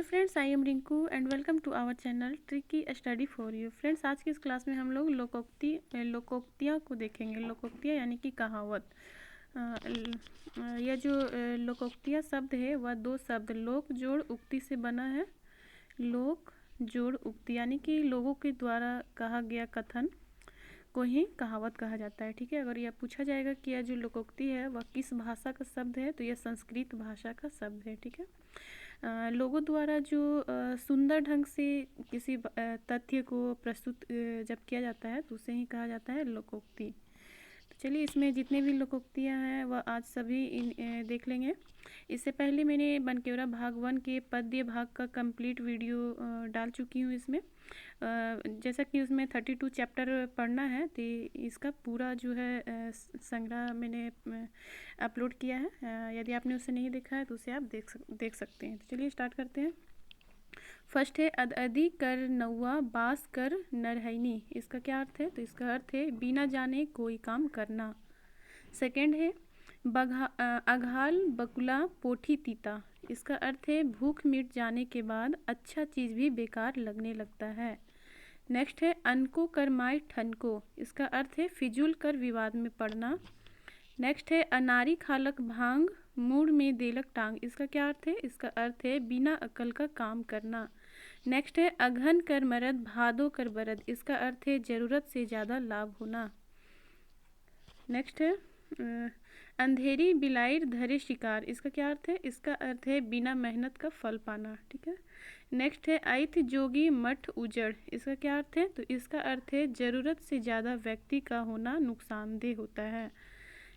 Friends, I am Rinku and welcome to our channel tricky study for you. Friends, आज की इस class में हम लोग लोकोक्तियाँ को देखेंगे। लोकोक्तियाँ यानी कि कहावत। यह जो लोकोक्तियाँ शब्द है वह दो शब्द लोक जोड़ उक्ति से बना है। लोक जोड़ उक्ति यानी कि लोगों के द्वारा कहा गया कथन को ही कहावत कहा जाता है। ठीक है, अगर यह पूछा जाएगा कि यह जो लोकोक्ति है वह किस भाषा का शब्द है, तो यह संस्कृत भाषा का शब्द है। ठीक है, लोगों द्वारा जो सुंदर ढंग से किसी तथ्य को प्रस्तुत जब किया जाता है तो उसे ही कहा जाता है लोकोक्ति। तो चलिए, इसमें जितने भी लोकोक्तियाँ हैं वह आज सभी देख लेंगे। इससे पहले मैंने बनकेवरा भाग 1 के पद्य भाग का कंप्लीट वीडियो डाल चुकी हूँ। इसमें जैसा कि उसमें 32 चैप्टर पढ़ना है, तो इसका पूरा जो है संग्रह मैंने अपलोड किया है। यदि आपने उसे नहीं देखा है तो उसे आप देख सकते हैं। तो चलिए स्टार्ट करते हैं। फर्स्ट है अदअदि कर नौआ बास कर नरहैनी। इसका क्या अर्थ है? तो इसका अर्थ है बिना जाने कोई काम करना। सेकंड है अघाल बकुला पोठी तीता। इसका अर्थ है भूख मिट जाने के बाद अच्छा चीज़ भी बेकार लगने लगता है। नेक्स्ट है अनको करमाए ठनको। इसका अर्थ है फिजूल कर विवाद में पड़ना। नेक्स्ट है अनारी खालक भांग मूड में देलक टांग। इसका क्या अर्थ है? इसका अर्थ है बिना अकल का काम करना। नेक्स्ट है अघन कर मरद भादो कर बरद। इसका अर्थ है ज़रूरत से ज़्यादा लाभ होना। नेक्स्ट है अंधेरी बिलाइर धरे शिकार। इसका क्या अर्थ है? इसका अर्थ है बिना मेहनत का फल पाना। ठीक है। नेक्स्ट है ऐथ जोगी मठ उजड़। इसका क्या अर्थ है? तो इसका अर्थ है ज़रूरत से ज़्यादा व्यक्ति का होना नुकसानदेह होता है।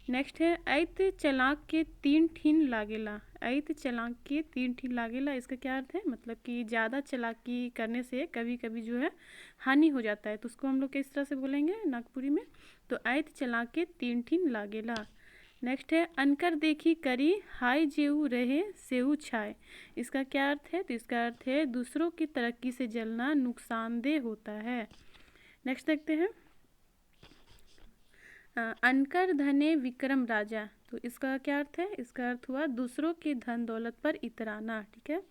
नेक्स्ट है ऐत चलाक के तीन ठीन लागेला। ऐत चलाक के तीन ठीन लागेला। इसका क्या अर्थ है? मतलब कि ज़्यादा चालाकी करने से कभी कभी जो है हानि हो जाता है, तो उसको हम लोग किस तरह से बोलेंगे नागपुरी में? तो ऐत चलाक के तीन ठीन लागेला। नेक्स्ट है अनकर देखी करी हाय जेऊ रहे सेऊ छाए। इसका क्या अर्थ है? तो इसका अर्थ है दूसरों की तरक्की से जलना नुकसानदेह होता है। नेक्स्ट देखते हैं अनकर धने विक्रम राजा। तो इसका क्या अर्थ है? इसका अर्थ हुआ दूसरों की धन दौलत पर इतराना। ठीक है,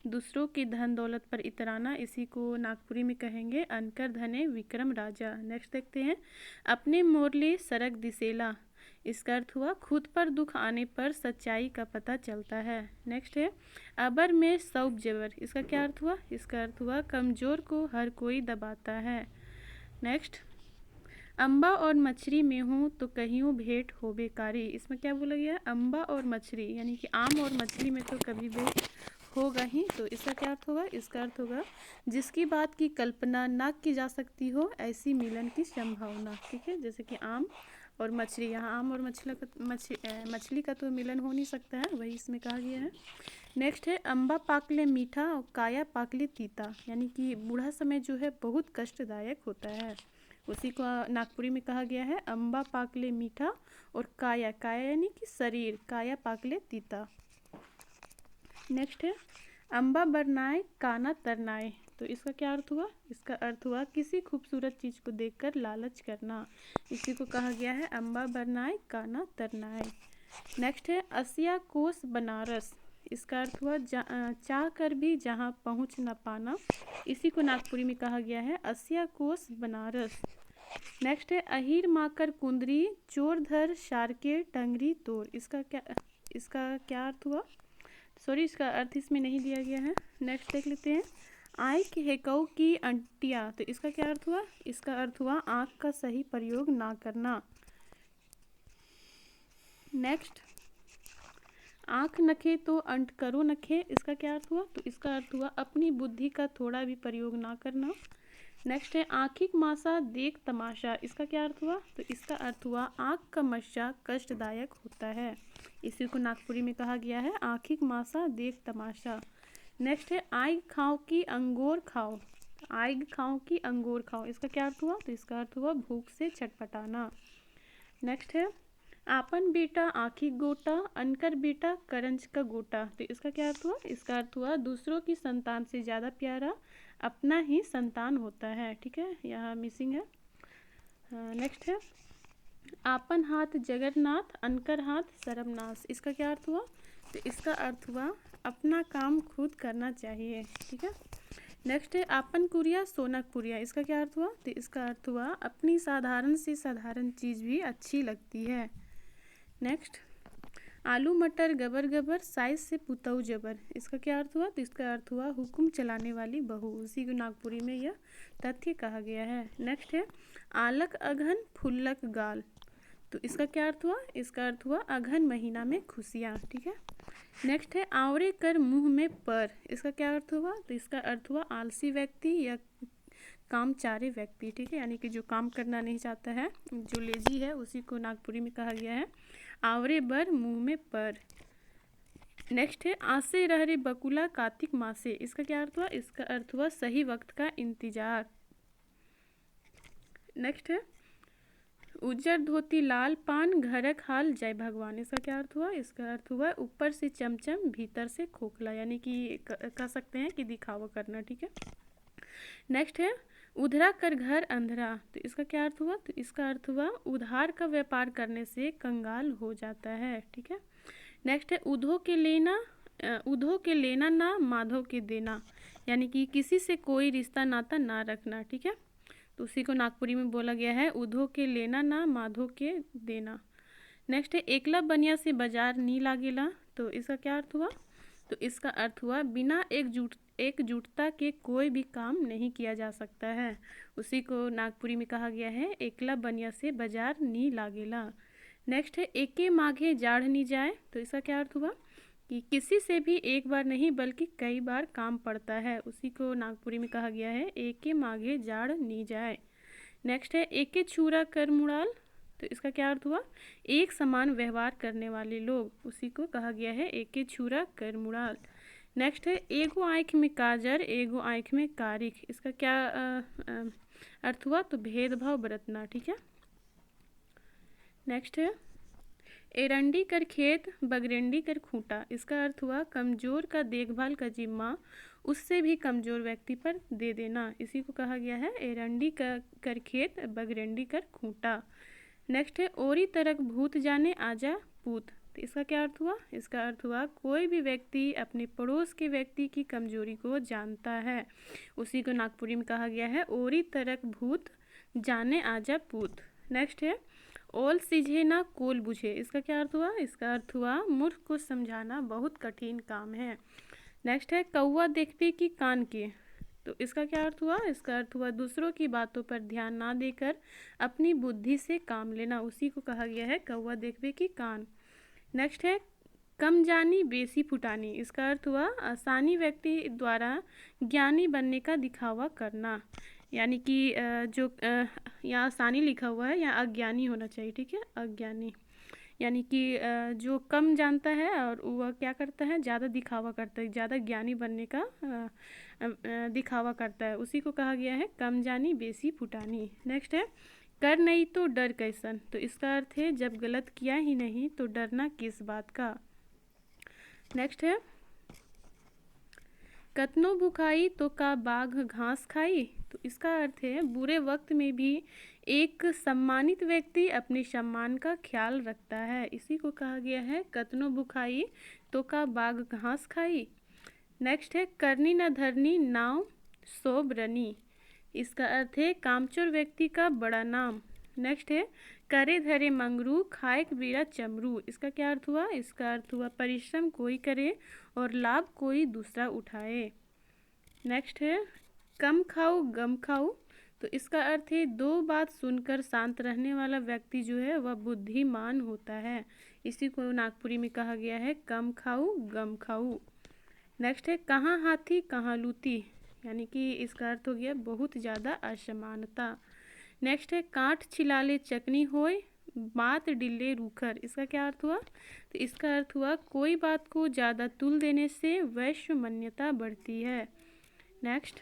दूसरों की धन दौलत पर इतराना, इसी को नागपुरी में कहेंगे अनकर धने विक्रम राजा। नेक्स्ट देखते हैं अपने मोरले सरक दिसेला। इसका अर्थ हुआ खुद पर दुख आने पर सच्चाई का पता चलता है। नेक्स्ट है अबर में सौब जबर। इसका क्या अर्थ हुआ? इसका अर्थ हुआ कमज़ोर को हर कोई दबाता है। नेक्स्ट अम्बा और मछली में हूँ तो कहीं भेंट हो बेकारी। इसमें क्या बोला गया है? अम्बा और मछली यानी कि आम और मछली में तो कभी भेंट होगा ही। तो इसका क्या अर्थ होगा? इसका अर्थ होगा जिसकी बात की कल्पना ना की जा सकती हो ऐसी मिलन की संभावना। ठीक है, जैसे कि आम और मछली, यहाँ आम और मछली का तो मिलन हो नहीं सकता है, वही इसमें कहा गया है। नेक्स्ट है अम्बा पाकले मीठा और काया पाकले तीता, यानी कि बूढ़ा समय जो है बहुत कष्टदायक होता है, उसी को नागपुरी में कहा गया है अम्बा पाकले मीठा और काया यानी कि शरीर, काया पाकले तीता। नेक्स्ट है अम्बा बरनाए काना तरनाए। तो इसका क्या अर्थ हुआ? इसका अर्थ हुआ किसी खूबसूरत चीज़ को देखकर लालच करना, इसी को कहा गया है अम्बा बरनाए काना तरनाए। नेक्स्ट है असिया कोस बनारस। इसका अर्थ हुआ चाह कर भी जहाँ पहुँच न पाना, इसी को नागपुरी में कहा गया है असिया कोस बनारस। नेक्स्ट है अहीर माकर कुंदरी चोर धर शारके टंगरी तोड़। इसका क्या अर्थ हुआ? सॉरी, इसका अर्थ इसमें नहीं दिया गया है। नेक्स्ट देख लेते हैं आँख के हेकऊ की अंटिया। तो इसका क्या अर्थ हुआ? इसका अर्थ हुआ आँख का सही प्रयोग ना करना। नेक्स्ट आँख नखे तो अंट करो नखे। इसका क्या अर्थ हुआ? तो इसका अर्थ हुआ अपनी बुद्धि का थोड़ा भी प्रयोग ना करना। नेक्स्ट है आँखिक मासा देख तमाशा। इसका क्या अर्थ हुआ? तो इसका अर्थ हुआ आँख का मशा कष्टदायक होता है, इसी को नागपुरी में कहा गया है आँखिक मासा देख तमाशा। नेक्स्ट है आइग खाओ की अंगूर खाओ। आइग खाओ की अंगूर खाओ। इसका क्या अर्थ हुआ? तो इसका अर्थ हुआ भूख से छटपटाना। नेक्स्ट है आपन बेटा आँखी गोटा अनकर बेटा करंज का गोटा। तो इसका क्या अर्थ हुआ? इसका अर्थ हुआ दूसरों की संतान से ज़्यादा प्यारा अपना ही संतान होता है। ठीक है, यहाँ मिसिंग है। नेक्स्ट है आपन हाथ जगन्नाथ अनकर हाथ सरमनाश। इसका क्या अर्थ हुआ? तो इसका अर्थ हुआ अपना काम खुद करना चाहिए। ठीक है। नेक्स्ट है आपन कुरिया सोनक पुरिया, इसका क्या अर्थ हुआ? तो इसका अर्थ हुआ अपनी साधारण से साधारण चीज़ भी अच्छी लगती है। नेक्स्ट आलू मटर गबर गबर साइज से पुतऊ जबर, इसका क्या अर्थ हुआ? तो इसका अर्थ हुआ हुक्म चलाने वाली बहू, उसी को नागपुरी में यह तथ्य कहा गया है। नेक्स्ट है आलक अघन फुल्लक गाल, तो इसका क्या अर्थ हुआ? इसका अर्थ हुआ अघन महीना में खुशियाँ। ठीक है। नेक्स्ट है आवरे कर मुंह में पर, इसका क्या अर्थ हुआ? तो इसका अर्थ हुआ आलसी व्यक्ति या कामचारे व्यक्ति। ठीक है, यानी कि जो काम करना नहीं चाहता है, जो लेजी है, उसी को नागपुरी में कहा गया है आवरे बर मुंह में पर। नेक्स्ट है आसे रह रे बकुला कार्तिक मासे, इसका क्या अर्थ हुआ? इसका अर्थ हुआ सही वक्त का इंतजार। नेक्स्ट है उज्जर धोती लाल पान घरक हाल जय भगवान, इसका क्या अर्थ हुआ? इसका अर्थ हुआ ऊपर से चमचम भीतर से खोखला, यानी कि कह सकते हैं कि दिखावा करना। ठीक है। नेक्स्ट है उधरा कर घर अंधरा, तो इसका क्या अर्थ हुआ? तो इसका अर्थ हुआ उधार का व्यापार करने से कंगाल हो जाता है। ठीक है। नेक्स्ट है उधो के लेना ना माधो के देना, यानी कि किसी से कोई रिश्ता नाता ना रखना। ठीक है। तो उसी को नागपुरी में बोला गया है उधो के लेना ना माधो के देना। नेक्स्ट है एकला बनिया से बाजार नी लागेला, तो इसका क्या अर्थ हुआ? तो इसका अर्थ हुआ बिना एकजुटता के कोई भी काम नहीं किया जा सकता है, उसी को नागपुरी में कहा गया है एकला बनिया से बाजार नी लागेला। नेक्स्ट है एके माघे जाड़ नी जाए, तो इसका क्या अर्थ हुआ? कि किसी से भी एक बार नहीं बल्कि कई बार काम पड़ता है, उसी को नागपुरी में कहा गया है एके माघे जाड़ नी जाए। नेक्स्ट है एके छुरा कर मुड़ाल, तो इसका क्या अर्थ हुआ? एक समान व्यवहार करने वाले लोग, उसी को कहा गया है एके छुरा कर मुड़ाल। नेक्स्ट है एगो आँख में काजर एगो आँख में कारिक, इसका क्या अर्थ हुआ? तो भेदभाव बरतना। ठीक है। नेक्स्ट है एरंडी कर खेत बगरेंडी कर खूंटा, इसका अर्थ हुआ कमज़ोर का देखभाल का जिम्मा उससे भी कमज़ोर व्यक्ति पर दे देना, इसी को कहा गया है एरंडी कर खेत बगरेंडी कर खूंटा। नेक्स्ट है ओरी तरक भूत जाने आजा पूत, तो इसका क्या अर्थ हुआ? इसका अर्थ हुआ कोई भी व्यक्ति अपने पड़ोस के व्यक्ति की कमजोरी को जानता है, उसी को नागपुरी में कहा गया है ओरी तरक भूत जाने आजा पूत। नेक्स्ट है ओल सीझे ना कोल बुझे, इसका क्या अर्थ हुआ? इसका अर्थ हुआ मूर्ख को समझाना बहुत कठिन काम है। नेक्स्ट है कौवा देखते कि कान के, तो इसका क्या अर्थ हुआ? इसका अर्थ हुआ दूसरों की बातों पर ध्यान ना देकर अपनी बुद्धि से काम लेना, उसी को कहा गया है कौवा देखबे की कान। नेक्स्ट है कम जानी बेसी फुटानी, इसका अर्थ हुआ आसानी व्यक्ति द्वारा ज्ञानी बनने का दिखावा करना, यानी कि जो यहाँ आसानी लिखा हुआ है यहाँ अज्ञानी होना चाहिए। ठीक है, अज्ञानी यानी कि जो कम जानता है और वह क्या करता है, ज़्यादा दिखावा करता है, ज़्यादा ज्ञानी बनने का दिखावा करता है, उसी को कहा गया है कम जानी बेसी फुटानी। नेक्स्ट है कर नहीं तो डर कैसन, तो इसका अर्थ है जब गलत किया ही नहीं तो डरना किस बात का। नेक्स्ट है कतनो भुखाई तो का बाघ घास खाई, तो इसका अर्थ है बुरे वक्त में भी एक सम्मानित व्यक्ति अपने सम्मान का ख्याल रखता है, इसी को कहा गया है कतनो भुखाई तो का बाघ घास खाई। नेक्स्ट है करनी न धरनी नाव सोब रनी, इसका अर्थ है कामचोर व्यक्ति का बड़ा नाम। नेक्स्ट है करे धरे मंगरू खाए बीड़ा चमरू, इसका क्या अर्थ हुआ? इसका अर्थ हुआ परिश्रम कोई करे और लाभ कोई दूसरा उठाए। नेक्स्ट है कम खाओ गम खाओ, तो इसका अर्थ है दो बात सुनकर शांत रहने वाला व्यक्ति जो है वह बुद्धिमान होता है, इसी को नागपुरी में कहा गया है कम खाओ गम खाओ। नेक्स्ट है कहाँ हाथी कहाँ लूती, यानी कि इसका अर्थ हो गया बहुत ज़्यादा असमानता। नेक्स्ट है काठ छिलाले चकनी होय बात डिल्ले रूखर, इसका क्या अर्थ हुआ? तो इसका अर्थ हुआ कोई बात को ज़्यादा तुल देने से वैश्य मान्यता बढ़ती है। नेक्स्ट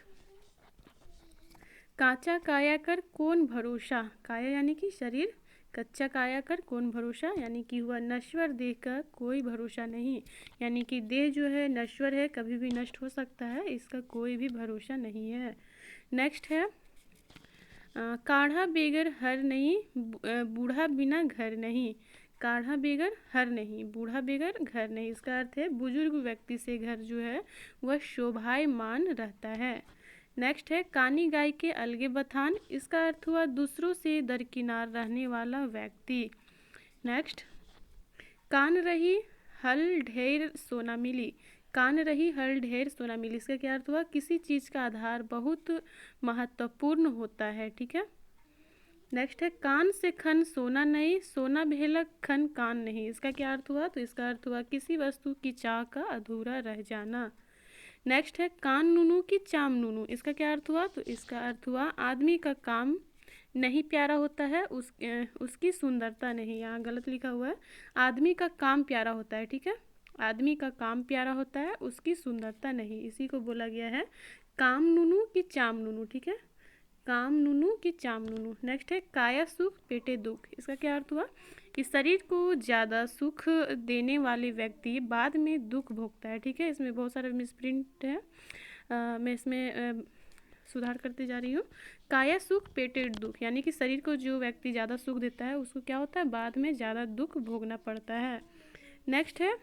काचा काया कर कौन भरोसा, काया यानी कि शरीर, कच्चा काया कर कौन भरोसा, यानी कि हुआ नश्वर देह का कोई भरोसा नहीं, यानी कि देह जो है नश्वर है, कभी भी नष्ट हो सकता है, इसका कोई भी भरोसा नहीं है। नेक्स्ट है काढ़ा बेगर हर नहीं बूढ़ा बिना घर नहीं, काढ़ा बेगर हर नहीं, बूढ़ा बेगर घर नहीं। इसका अर्थ है बुजुर्ग व्यक्ति से घर जो है वह शोभायमान रहता है। नेक्स्ट है कानी गाय के अलगे बथान। इसका अर्थ हुआ दूसरों से दरकिनार रहने वाला व्यक्ति। नेक्स्ट, कान रही हल ढेर सोना मिली। कान रही हल ढेर सोना मिली, इसका क्या अर्थ हुआ? किसी चीज़ का आधार बहुत महत्वपूर्ण होता है। ठीक है। नेक्स्ट है कान से खन सोना नहीं, सोना भेलक खन कान नहीं। इसका क्या अर्थ हुआ? तो इसका अर्थ हुआ किसी वस्तु की चाह का अधूरा रह जाना। नेक्स्ट है कान नुनू की चाम नुनू। इसका क्या अर्थ हुआ? तो इसका अर्थ हुआ आदमी का काम नहीं प्यारा होता है, उसकी सुंदरता नहीं। यहाँ गलत लिखा हुआ है, आदमी का काम प्यारा होता है। ठीक है, आदमी का काम प्यारा होता है, उसकी सुंदरता नहीं। इसी को बोला गया है काम नुनू की चाम नुनू। ठीक है, काम नुनू की चाम नुनू। नेक्स्ट है काया सुख पेटे दुख। इसका क्या अर्थ हुआ? कि शरीर को ज़्यादा सुख देने वाले व्यक्ति बाद में दुख भोगता है। ठीक है, इसमें बहुत सारा मिसप्रिंट है, मैं इसमें सुधार करते जा रही हूँ। काया सुख पेटे दुख, यानी कि शरीर को जो व्यक्ति ज़्यादा सुख देता है उसको क्या होता है? बाद में ज़्यादा दुख भोगना पड़ता है। नेक्स्ट है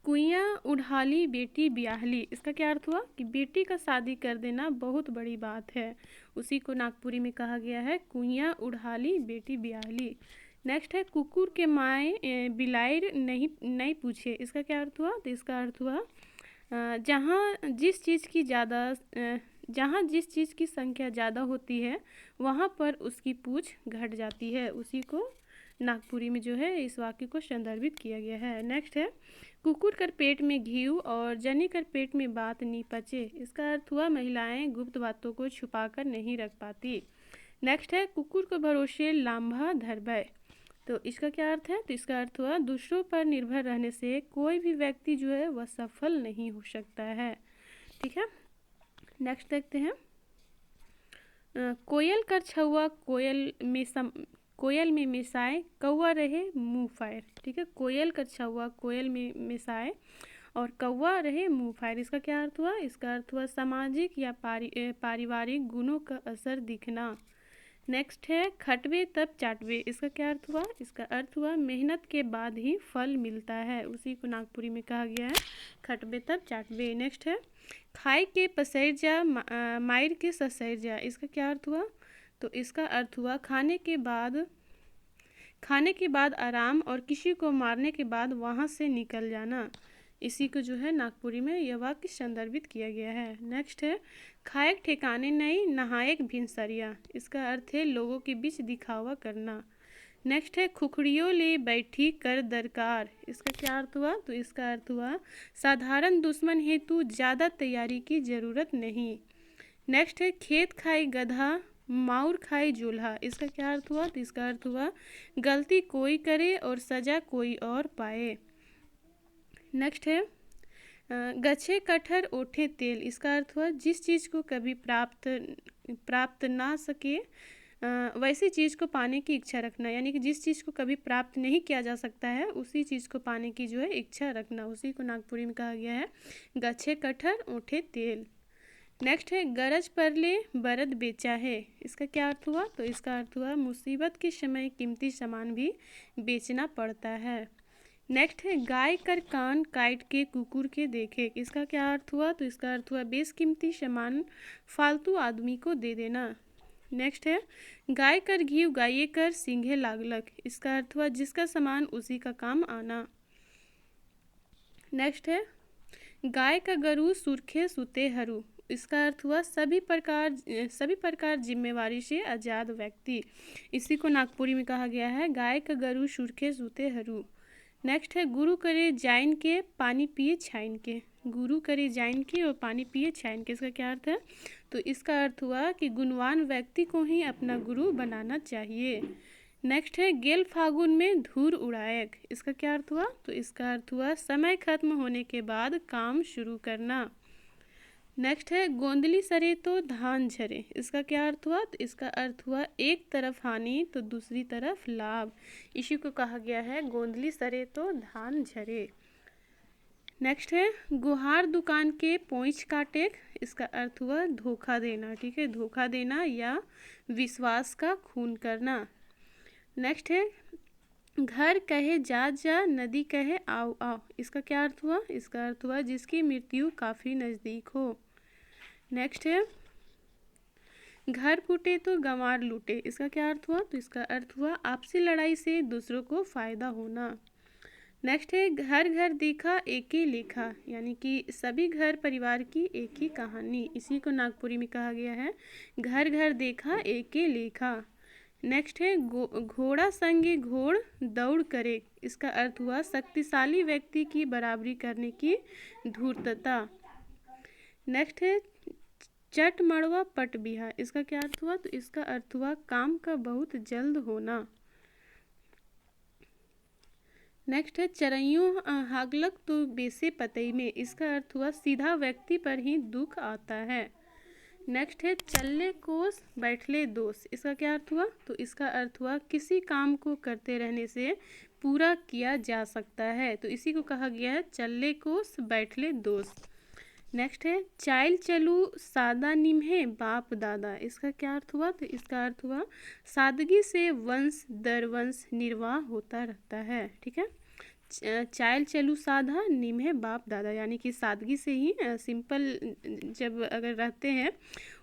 कुइयाँ उढ़ाली बेटी ब्याहली। इसका क्या अर्थ हुआ? कि बेटी का शादी कर देना बहुत बड़ी बात है। उसी को नागपुरी में कहा गया है कुइयाँ उढ़ाली बेटी ब्याहली। नेक्स्ट है कुकुर के माए बिलाइर नहीं पूछे। इसका क्या अर्थ हुआ? तो इसका अर्थ हुआ जहाँ जिस चीज़ की संख्या ज़्यादा होती है वहाँ पर उसकी पूछ घट जाती है। उसी को नागपुरी में जो है इस वाक्य को संदर्भित किया गया है। नेक्स्ट है कुकुर कर पेट में घीव और जनी कर पेट में बात नी पचे। इसका अर्थ हुआ महिलाएं गुप्त बातों को छुपा कर नहीं रख पाती। नेक्स्ट है कुकुर को भरोसे लांभा धरबय। तो इसका क्या अर्थ है? तो इसका अर्थ हुआ दूसरों पर निर्भर रहने से कोई भी व्यक्ति जो है वह सफल नहीं हो सकता है। ठीक है, नेक्स्ट देखते हैं कोयल कर छुआ कोयल में मिसाए कौवा रहे मुँह फायर। ठीक है, कोयल कर छुआ कोयल में मिसाए और कौवा रहे मुँह फायर। इसका क्या अर्थ हुआ? इसका अर्थ हुआ सामाजिक या पारिवारिक गुणों का असर दिखना। नेक्स्ट है खटवे तब चाटवे। इसका क्या अर्थ हुआ? इसका अर्थ हुआ मेहनत के बाद ही फल मिलता है। उसी को नागपुरी में कहा गया है खटवे तब चाटवे। नेक्स्ट है खाए के पसैर जा मायर के ससैर जा। इसका क्या अर्थ हुआ? तो इसका अर्थ हुआ खाने के बाद आराम और किसी को मारने के बाद वहाँ से निकल जाना। इसी को जो है नागपुरी में यह वाक्य संदर्भित किया गया है। नेक्स्ट है खाएक ठिकाने नहीं नहाएक भिनसरिया। इसका अर्थ है लोगों के बीच दिखावा करना। नेक्स्ट है खुखड़ियों ले बैठी कर दरकार। इसका क्या अर्थ हुआ? तो इसका अर्थ हुआ साधारण दुश्मन हेतु ज़्यादा तैयारी की ज़रूरत नहीं। नेक्स्ट है खेत खाए गधा माउर खाए जोल्हा। इसका क्या अर्थ हुआ? तो इसका अर्थ हुआ गलती कोई करे और सजा कोई और पाए। नेक्स्ट है गच्छे कटहर ओठे तेल। इसका अर्थ हुआ जिस चीज़ को कभी प्राप्त ना सके वैसी चीज़ को पाने की इच्छा रखना, यानी कि जिस चीज़ को कभी प्राप्त नहीं किया जा सकता है उसी चीज़ को पाने की जो है इच्छा रखना। उसी को नागपुरी में कहा गया है गच्छे कटहर ओठे तेल। नेक्स्ट है गरज पर ले बरद बेचा है। इसका क्या अर्थ हुआ? तो इसका अर्थ हुआ मुसीबत के समय कीमती सामान भी बेचना पड़ता है। नेक्स्ट है गाय कर कान काट के कुकुर के देखे। इसका क्या अर्थ हुआ? तो इसका अर्थ हुआ बेशकीमती सामान फालतू आदमी को दे देना। नेक्स्ट है गाय कर घी गाये कर सींघे लागलक। इसका अर्थ हुआ जिसका सामान उसी का काम आना। नेक्स्ट है गाय का गरु सुरखे सुते हरू। इसका अर्थ हुआ सभी प्रकार जिम्मेवारी से आज़ाद व्यक्ति। इसी को नागपुरी में कहा गया है गाय का गरु सुरखे सुते हरू। नेक्स्ट है गुरु करे जाइन के पानी पिए छाइन के। गुरु करे जाइन के और पानी पिए छाइन के। इसका क्या अर्थ है? तो इसका अर्थ हुआ कि गुणवान व्यक्ति को ही अपना गुरु बनाना चाहिए। नेक्स्ट है गेल फागुन में धूर उड़ायक। इसका क्या अर्थ हुआ? तो इसका अर्थ हुआ समय खत्म होने के बाद काम शुरू करना। नेक्स्ट है गोंदली सरे तो धान झरे। इसका क्या अर्थ हुआ? तो इसका अर्थ हुआ एक तरफ हानि तो दूसरी तरफ लाभ। इसी को कहा गया है गोंदली सरे तो धान झरे। नेक्स्ट है गुहार दुकान के पोंछ काटेक। इसका अर्थ हुआ धोखा देना। ठीक है, धोखा देना या विश्वास का खून करना। नेक्स्ट है घर कहे जा जा, नदी कहे आओ आओ। इसका क्या अर्थ हुआ? इसका अर्थ हुआ जिसकी मृत्यु काफ़ी नज़दीक हो। नेक्स्ट है घर फूटे तो गंवार लूटे। इसका क्या अर्थ हुआ? तो इसका अर्थ हुआ आपसी लड़ाई से दूसरों को फ़ायदा होना। नेक्स्ट है घर घर देखा एक ही लेखा, यानी कि सभी घर परिवार की एक ही कहानी। इसी को नागपुरी में कहा गया है घर घर देखा एक ही लेखा। नेक्स्ट है घोड़ा संगे घोड़ दौड़ करे। इसका अर्थ हुआ शक्तिशाली व्यक्ति की बराबरी करने की धूर्तता। नेक्स्ट है चट मड़वा पट बिहा। इसका क्या अर्थ हुआ? तो इसका अर्थ हुआ काम का बहुत जल्द होना। नेक्स्ट है चरइयों हागलक तो बेसे पतई में। इसका अर्थ हुआ सीधा व्यक्ति पर ही दुख आता है। नेक्स्ट है चलले कोस बैठले दोष। इसका क्या अर्थ हुआ? तो इसका अर्थ हुआ किसी काम को करते रहने से पूरा किया जा सकता है, तो इसी को कहा गया है चलले कोस बैठले दोष। नेक्स्ट है चाइल चलू सादा निम्हे बाप दादा। इसका क्या अर्थ हुआ? तो इसका अर्थ हुआ सादगी से वंश दर वंश निर्वाह होता रहता है। ठीक है, चाइल चलू साधा निम्हे बाप दादा, यानी कि सादगी से ही सिंपल जब अगर रहते हैं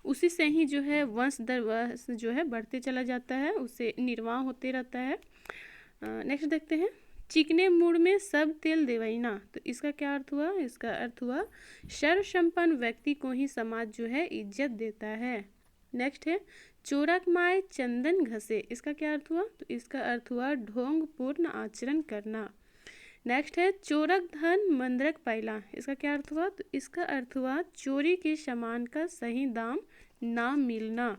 उसी से ही जो है वंश दर वंश जो है बढ़ते चला जाता है, उससे निर्वाह होते रहता है। नेक्स्ट देखते हैं चिकने मूड में सब तेल देवैना। तो इसका क्या अर्थ हुआ? इसका अर्थ हुआ सर्वसंपन्न व्यक्ति को ही समाज जो है इज्जत देता है। नेक्स्ट है चोरक माए चंदन घसे। इसका क्या अर्थ हुआ? तो इसका अर्थ हुआ ढोंग पूर्ण आचरण करना। नेक्स्ट है चोरक धन मंद्रक पैला। इसका क्या अर्थ हुआ? तो इसका अर्थ हुआ चोरी के सामान का सही दाम ना मिलना।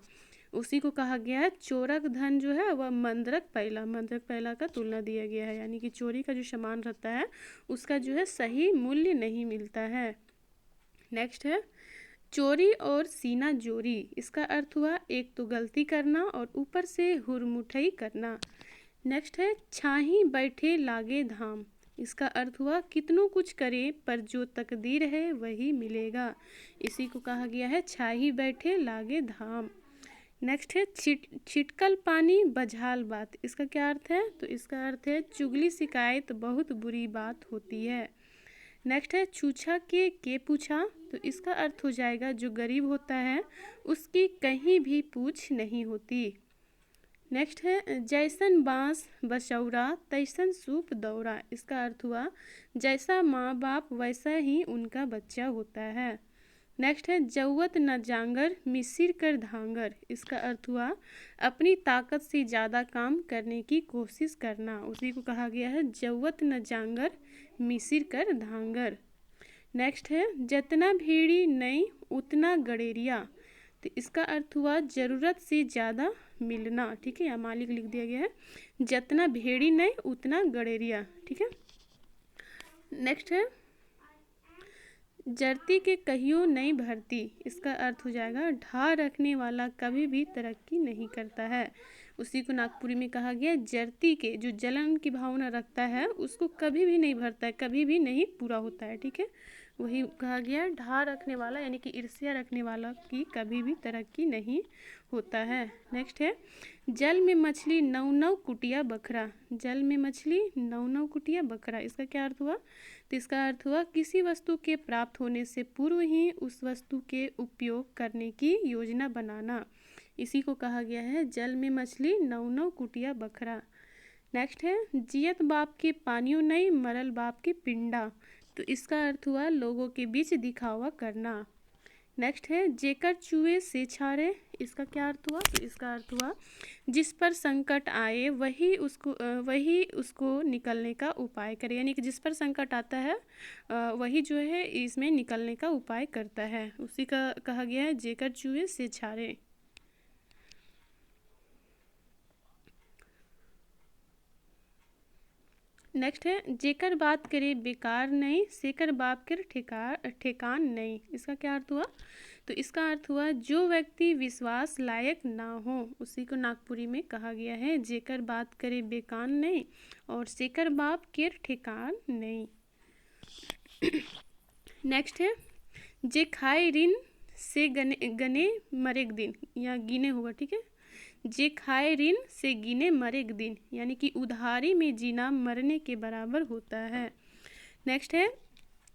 उसी को कहा गया है चोरक धन जो है वह मंद्रक पैला का तुलना दिया गया है, यानी कि चोरी का जो सामान रहता है उसका जो है सही मूल्य नहीं मिलता है। नेक्स्ट है चोरी और सीना जोरी। इसका अर्थ हुआ एक तो गलती करना और ऊपर से हुरमुठई करना। नेक्स्ट है छाही बैठे लागे धाम। इसका अर्थ हुआ कितनों कुछ करे पर जो तकदीर है वही मिलेगा। इसी को कहा गया है छाही बैठे लागे धाम। नेक्स्ट है छिटकल पानी बझाल बात। इसका क्या अर्थ है? तो इसका अर्थ है चुगली शिकायत बहुत बुरी बात होती है। नेक्स्ट है छूछा के पूछा। तो इसका अर्थ हो जाएगा जो गरीब होता है उसकी कहीं भी पूछ नहीं होती। नेक्स्ट है जैसन बांस बसौरा तैसन सूप दौरा। इसका अर्थ हुआ जैसा माँ बाप वैसा ही उनका बच्चा होता है। नेक्स्ट है जौवत न जांगर मिसिर कर धांगर। इसका अर्थ हुआ अपनी ताकत से ज़्यादा काम करने की कोशिश करना। उसी को कहा गया है जौवत न जांगर मिसिर कर धांगर। नेक्स्ट है जितना भेड़ी नहीं उतना गड़ेरिया। तो इसका अर्थ हुआ ज़रूरत से ज़्यादा मिलना। ठीक है, या मालिक लिख दिया गया है जितना भेड़ी नहीं उतना गड़ेरिया। ठीक है, नेक्स्ट है जरती के कहियो नहीं भरती। इसका अर्थ हो जाएगा ढा रखने वाला कभी भी तरक्की नहीं करता है। उसी को नागपुरी में कहा गया जरती के जो जलन की भावना रखता है उसको कभी भी नहीं भरता है, कभी भी नहीं पूरा होता है। ठीक है, वही कहा गया ढा रखने वाला यानी कि ईर्ष्या रखने वाला की कभी भी तरक्की नहीं होता है। नेक्स्ट है जल में मछली नौ नौ कुटिया बकरा। जल में मछली नौ नौ कुटिया बकरा। इसका क्या अर्थ हुआ? तो इसका अर्थ हुआ किसी वस्तु के प्राप्त होने से पूर्व ही उस वस्तु के उपयोग करने की योजना बनाना। इसी को कहा गया है जल में मछली नौ नौ कुटिया बकरा। नेक्स्ट है जियत बाप के पानियों नहीं मरल बाप के पिंडा। तो इसका अर्थ हुआ लोगों के बीच दिखावा करना। नेक्स्ट है जेकर चूहे से छारे। इसका क्या अर्थ हुआ? तो इसका अर्थ हुआ जिस पर संकट आए वही उसको निकलने का उपाय करे, यानी कि जिस पर संकट आता है वही जो है इसमें निकलने का उपाय करता है। उसी का कहा गया है जेकर चूहे से छारे। नेक्स्ट है जेकर बात करे बेकार नहीं सेकर बाप के ठेकान नहीं। इसका क्या अर्थ हुआ? तो इसका अर्थ हुआ जो व्यक्ति विश्वास लायक ना हो उसी को नागपुरी में कहा गया है जेकर बात करे बेकान नहीं और सेकर बाप के ठेकान नहीं। नेक्स्ट है जे खाए ऋण से गने मरेक दिन, या गिने होगा। ठीक है, जे खाए ऋण से गिने मरे एक दिन, यानी कि उधारी में जीना मरने के बराबर होता है। नेक्स्ट है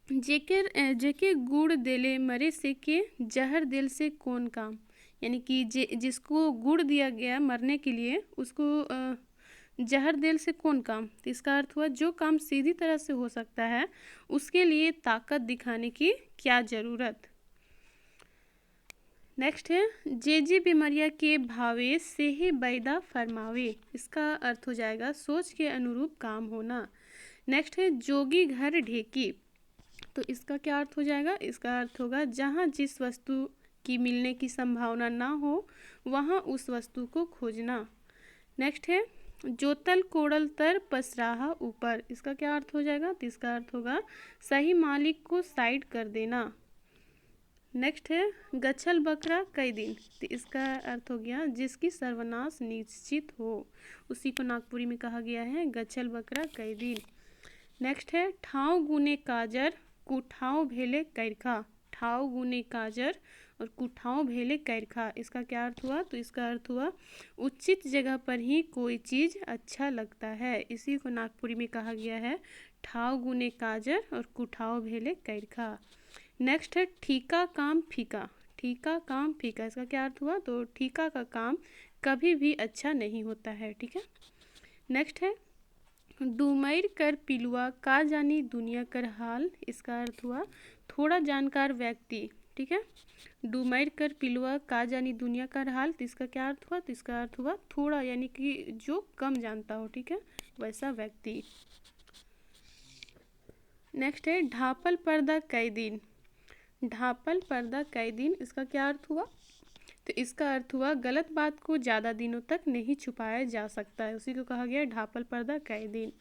जेके गुड़ देले मरे से के जहर दिल से कौन काम, यानी कि जिसको गुड़ दिया गया मरने के लिए उसको जहर दिल से कौन काम। तो इसका अर्थ हुआ जो काम सीधी तरह से हो सकता है उसके लिए ताकत दिखाने की क्या ज़रूरत। नेक्स्ट है जे बीमारिया के भावे से ही बैदा फरमावे, इसका अर्थ हो जाएगा सोच के अनुरूप काम होना। नेक्स्ट है जोगी घर ढेकी, तो इसका क्या अर्थ हो जाएगा, इसका अर्थ होगा जहाँ जिस वस्तु की मिलने की संभावना ना हो वहाँ उस वस्तु को खोजना। नेक्स्ट है जोतल कोड़ल तर पसराहा ऊपर, इसका क्या अर्थ हो जाएगा, तो इसका अर्थ होगा सही मालिक को साइड कर देना। नेक्स्ट है गच्छल बकरा कई दिन, तो इसका अर्थ हो गया जिसकी सर्वनाश निश्चित हो, उसी को नागपुरी में कहा गया है गच्छल बकरा कई दिन। नेक्स्ट है ठाव गुने काजर कुठाव भेले कैरखा, ठाव गुने काजर और कुठाव भेले कैरखा, इसका क्या अर्थ हुआ, तो इसका अर्थ हुआ उचित जगह पर ही कोई चीज़ अच्छा लगता है, इसी को नागपुरी में कहा गया है ठाव गुने काजर और कुठाव भेले कैरखा। नेक्स्ट है ठीका काम फीका, ठीका काम फीका, इसका क्या अर्थ हुआ, तो ठीका का काम कभी भी अच्छा नहीं होता है। ठीक है। नेक्स्ट है डूमैर कर पिलुआ का जानी दुनिया कर हाल, इसका अर्थ हुआ थोड़ा जानकार व्यक्ति। ठीक है, डूमैर कर पिलुआ का जानी दुनिया का हाल, तो इसका क्या अर्थ हुआ, तो इसका अर्थ हुआ थोड़ा यानी कि जो कम जानता हो। ठीक है, वैसा व्यक्ति। नेक्स्ट है ढापल पर्दा कई दिन, ढापल पर्दा कई दिन, इसका क्या अर्थ हुआ, तो इसका अर्थ हुआ गलत बात को ज़्यादा दिनों तक नहीं छुपाया जा सकता है, उसी को कहा गया ढापल पर्दा कई दिन।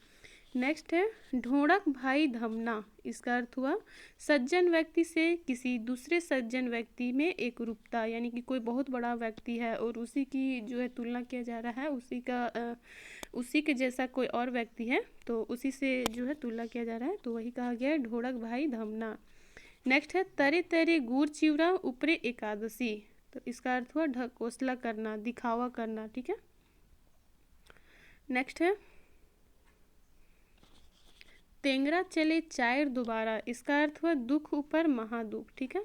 नेक्स्ट है ढोड़क भाई धमना, इसका अर्थ हुआ सज्जन व्यक्ति से किसी दूसरे सज्जन व्यक्ति में एक रूपता, यानी कि कोई बहुत बड़ा व्यक्ति है और उसी की जो है तुलना किया जा रहा है, उसी के जैसा कोई और व्यक्ति है तो उसी से जो है तुलना किया जा रहा है, तो वही कहा गया है ढोड़क भाई धमना। नेक्स्ट है तरे तरे गुड़ चिवड़ा ऊपरे एकादशी, तो इसका अर्थ हुआ ढकोसला करना, दिखावा करना। ठीक है। नेक्स्ट है तेंगरा चले चायर दोबारा, इसका अर्थ हुआ दुख ऊपर महादुख। ठीक है।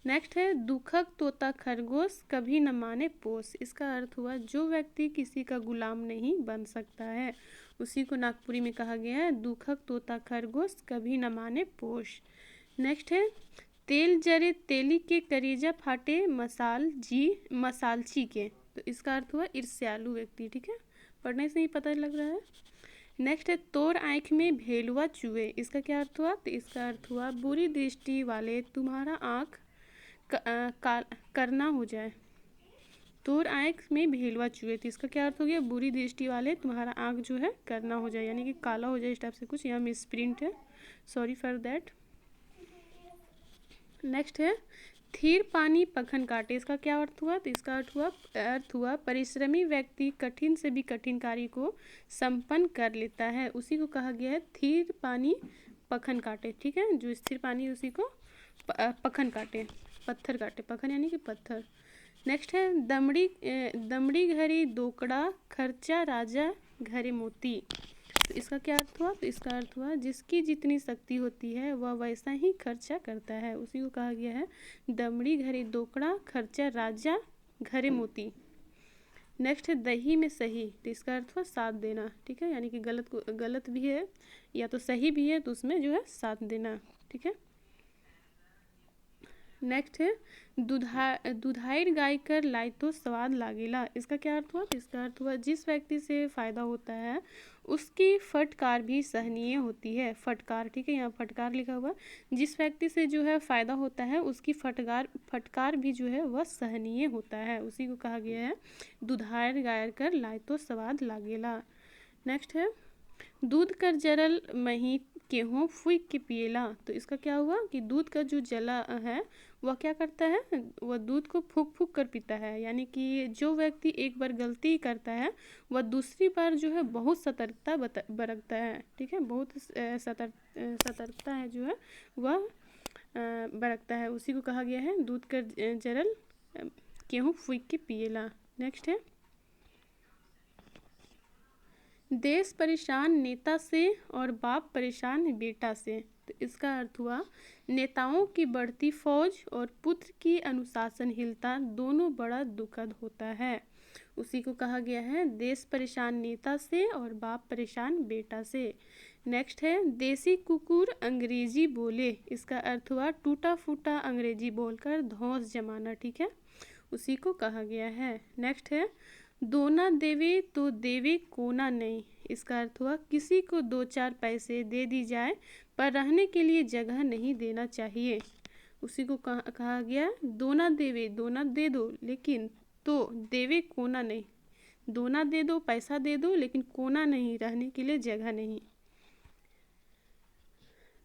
नेक्स्ट है दुखक तोता खरगोश कभी न माने पोस, इसका अर्थ हुआ जो व्यक्ति किसी का गुलाम नहीं बन सकता है, उसी को नागपुरी में कहा गया है दुखक तोता खरगोश कभी न माने पोष। नेक्स्ट है तेल जरे तेली के करेजा फाटे मसालची के, तो इसका अर्थ हुआ ईर्ष्यालु व्यक्ति। ठीक है, पढ़ने से ही पता लग रहा है। नेक्स्ट है तोर आँख में भेलुआ चुए, इसका क्या अर्थ हुआ, तो इसका अर्थ हुआ बुरी दृष्टि वाले तुम्हारा आँख करना हो जाए। तोर आँख में भेलुआ चुए, तो इसका क्या अर्थ हो गया बुरी दृष्टि वाले तुम्हारा आँख जो है करना हो जाए, यानी कि काला हो जाए, इस टाइप से कुछ, यहाँ मिस प्रिंट है, सॉरी फॉर दैट। नेक्स्ट है थीर पानी पखन काटे, इसका क्या अर्थ हुआ, तो इसका अर्थ हुआ परिश्रमी व्यक्ति कठिन से भी कठिन कार्य को संपन्न कर लेता है, उसी को कहा गया है थीर पानी पखन काटे। ठीक है, जो स्थिर पानी उसी को पखन काटे, पत्थर काटे, पखन यानी कि पत्थर। नेक्स्ट है दमड़ी घरी दोकड़ा खर्चा राजा घरे मोती, तो इसका क्या अर्थ हुआ, तो इसका अर्थ हुआ जिसकी जितनी शक्ति होती है वह वैसा ही खर्चा करता है, उसी को कहा गया है दमड़ी घरे दोकड़ा खर्चा राजा घरे मोती। नेक्स्ट है दही में सही, तो इसका अर्थ हुआ साथ देना। ठीक है, यानी कि गलत भी है या तो सही भी है तो उसमें जो है साथ देना। ठीक है। नेक्स्ट है दुधाइर गाय कर लाई तो स्वाद लागेला, इसका क्या अर्थ हुआ, तो इसका अर्थ हुआ जिस व्यक्ति से फ़ायदा होता है उसकी फटकार भी सहनीय होती है, फटकार। ठीक है, यहाँ फटकार लिखा हुआ, जिस व्यक्ति से जो है फ़ायदा होता है उसकी फटकार भी जो है वह सहनीय होता है, उसी को कहा गया है दुधाइर गाय कर लाई तो स्वाद लागेला। नेक्स्ट है दूध कर जरल मही गेहूँ फूक के पिएला, तो इसका क्या हुआ कि दूध का जो जला है वह क्या करता है, वह दूध को फूक फूक कर पीता है, यानी कि जो व्यक्ति एक बार गलती करता है वह दूसरी बार जो है बहुत सतर्कता बरतता है। ठीक है, बहुत सतर्कता है जो है वह बरतता है, उसी को कहा गया है दूध कर जरल गेहूँ फूक के पिएला। नेक्स्ट है देश परेशान नेता से और बाप परेशान बेटा से। तो इसका अर्थ हुआ नेताओं की बढ़ती फौज और पुत्र की अनुशासनहीनता दोनों बड़ा दुखद होता है। उसी को कहा गया है देश परेशान नेता से और बाप परेशान बेटा से। नेक्स्ट है देसी कुकुर अंग्रेजी बोले। इसका अर्थ हुआ टूटा फूटा अंग्रेजी बोलकर धौंस जमाना। ठीक है, उसी को कहा गया है। नेक्स्ट है दोना देवे तो देवे कोना नहीं। इसका अर्थ हुआ किसी को 2-4 पैसे दे दी जाए पर रहने के लिए जगह नहीं देना चाहिए। उसी को कहा गया दोना देवे, दोना दे दो लेकिन तो देवे कोना नहीं। दोना दे दो, पैसा दे दो, लेकिन कोना नहीं, रहने के लिए जगह नहीं।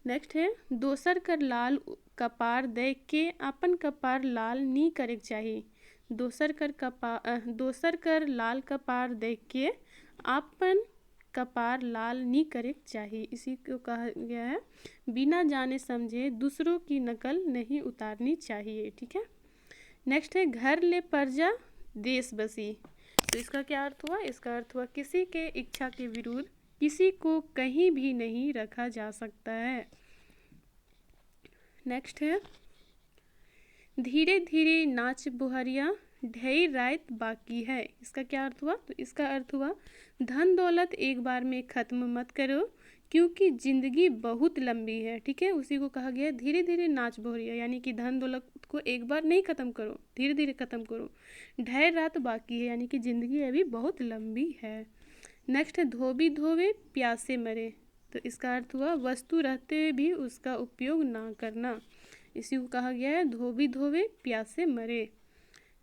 नेक्स्ट है दोसर कर लाल कपार देख के अपन कपार लाल नी करे चाहिए। दोसर कर लाल कपार देख के अपन कपार लाल नी करे चाहिए। इसी को कहा गया है बिना जाने समझे दूसरों की नकल नहीं उतारनी चाहिए। ठीक है। नेक्स्ट है घर ले प्रजा देश बसी। तो इसका क्या अर्थ हुआ? इसका अर्थ हुआ किसी के इच्छा के विरुद्ध किसी को कहीं भी नहीं रखा जा सकता है। नेक्स्ट है धीरे धीरे नाच बुहरिया ढेर रात बाकी है। इसका क्या अर्थ हुआ? तो इसका अर्थ हुआ धन दौलत एक बार में ख़त्म मत करो क्योंकि ज़िंदगी बहुत लंबी है। ठीक है, उसी को कहा गया धीरे धीरे नाच बुहरिया, यानी कि धन दौलत को एक बार नहीं ख़त्म करो, धीरे धीरे ख़त्म करो। ढेर रात बाकी है, यानी कि ज़िंदगी अभी बहुत लंबी है। नेक्स्ट है धोबी धोवे प्यासे मरे। तो इसका अर्थ हुआ वस्तु रहते हुए भी उसका उपयोग ना करना। इसी को कहा गया है धोबी धोवे प्यासे मरे।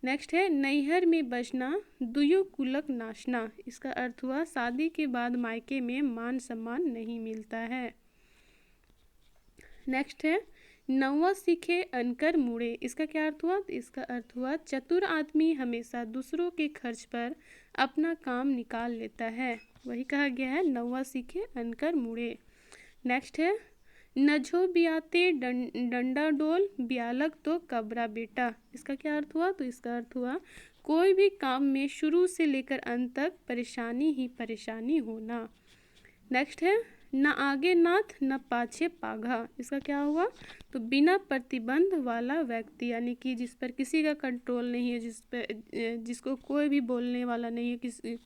नेक्स्ट है नैहर में बसना दुयो कुलक नाशना। इसका अर्थ हुआ शादी के बाद मायके में मान सम्मान नहीं मिलता है। नेक्स्ट है नौवा सीखे अनकर मुड़े। इसका क्या अर्थ हुआ? तो इसका अर्थ हुआ चतुर आदमी हमेशा दूसरों के खर्च पर अपना काम निकाल लेता है। वही कहा गया है नौवा सीखे अनकर मुड़े। नेक्स्ट है नझो बियाते डंडा डोल ब्यालक तो कबरा बेटा। इसका क्या अर्थ हुआ? तो इसका अर्थ हुआ कोई भी काम में शुरू से लेकर अंत तक परेशानी ही परेशानी होना। नेक्स्ट है न आगे नाथ न पाछे पाघा। इसका क्या हुआ? तो बिना प्रतिबंध वाला व्यक्ति, यानी कि जिस पर किसी का कंट्रोल नहीं है, जिसको कोई भी बोलने वाला नहीं है,